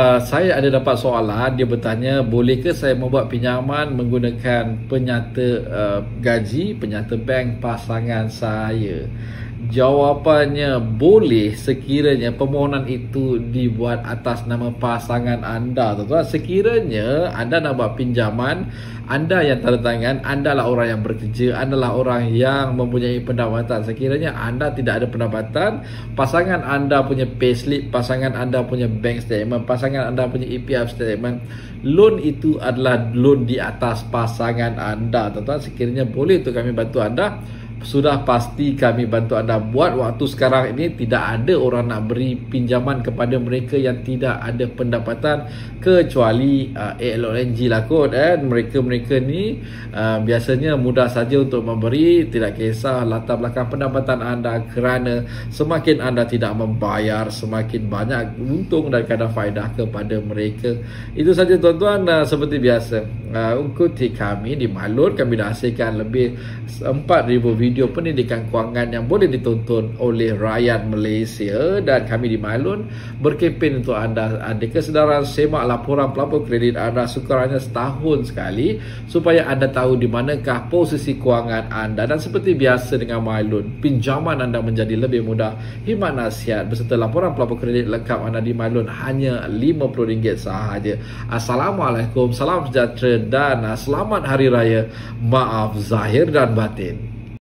Saya ada dapat soalan, dia bertanya, bolehkah saya membuat pinjaman menggunakan penyata gaji, penyata bank pasangan saya? Jawapannya, boleh sekiranya permohonan itu dibuat atas nama pasangan anda, tuan-tuan. Sekiranya anda nak buat pinjaman, anda yang tanda tangan, anda lah orang yang bekerja, anda lah orang yang mempunyai pendapatan. Sekiranya anda tidak ada pendapatan, pasangan anda punya payslip, pasangan anda punya bank statement, pasangan anda punya EPF statement, loan itu adalah loan di atas pasangan anda, tuan-tuan. Sekiranya boleh untuk kami bantu anda, sudah pasti kami bantu anda buat. Waktu sekarang ini tidak ada orang nak beri pinjaman kepada mereka yang tidak ada pendapatan, kecuali ALONG lah kot. Mereka ni biasanya mudah saja untuk memberi, tidak kisah latar belakang pendapatan anda, kerana semakin anda tidak membayar, semakin banyak untung dan kadar faedah kepada mereka. Itu saja, tuan-tuan. Seperti biasa, ikuti kami di Malun. Kami dah hasilkan lebih 4,000 video pendidikan kewangan yang boleh ditonton oleh rakyat Malaysia, dan kami di Malun berkempen untuk anda ada kesedaran semak laporan pelapor kredit anda sekurangnya setahun sekali, supaya anda tahu di manakah posisi kewangan anda. Dan seperti biasa dengan Malun, pinjaman anda menjadi lebih mudah. Khidmat nasihat beserta laporan pelapor kredit lengkap anda di Malun hanya RM50 sahaja. Assalamualaikum, salam sejahtera dan selamat Hari Raya. Maaf zahir dan batin.